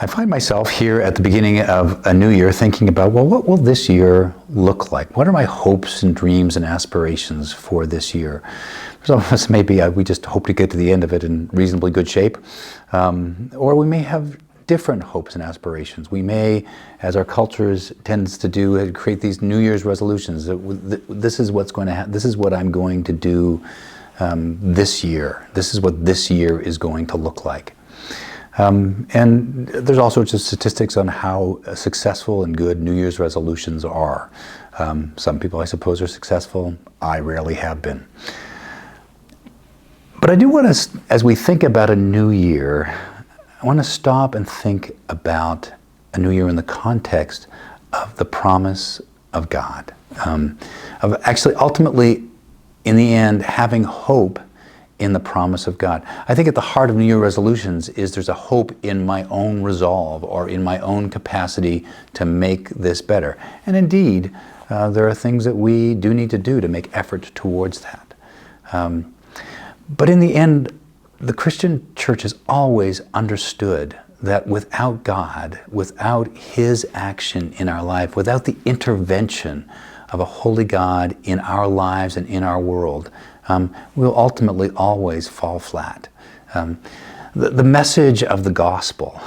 I find myself here at the beginning of a new year thinking about, well, what will this year look like? What are my hopes and dreams and aspirations for this year? Some of us maybe we just hope to get to the end of it in reasonably good shape, or we may have different hopes and aspirations. We may, as our culture tends to do, create these New Year's resolutions. This is what's going to happen. This is what I'm going to do this year. This is what this year is going to look like. And there's all sorts of statistics on how successful and good New Year's resolutions are. Some people, I suppose, are successful. I rarely have been. But I do want to, as we think about a new year, I want to stop and think about a new year in the context of the promise of God. Of actually, ultimately, in the end, having hope in the promise of God. I think at the heart of New Year resolutions is there's a hope in my own resolve or in my own capacity to make this better. And indeed, there are things that we do need to do to make effort towards that. But in the end, the Christian church has always understood that without God, without His action in our life, without the intervention of a holy God in our lives and in our world, we'll ultimately always fall flat. The message of the gospel,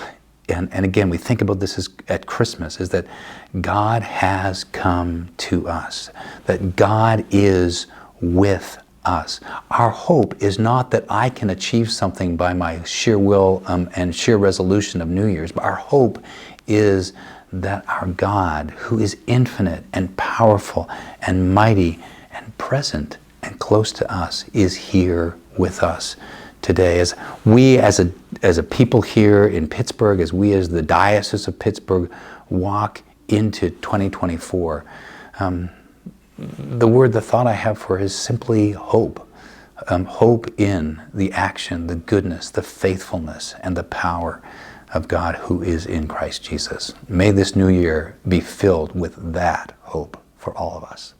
and again, we think about this at Christmas, is that God has come to us, that God is with us. Our hope is not that I can achieve something by my sheer will and sheer resolution of New Year's, but our hope is that our God, who is infinite and powerful and mighty and present and close to us, is here with us today. As we as a people here in Pittsburgh, as we as the Diocese of Pittsburgh walk into 2024, the thought I have for is simply hope. Hope in the action, the goodness, the faithfulness, and the power of God who is in Christ Jesus. May this new year be filled with that hope for all of us.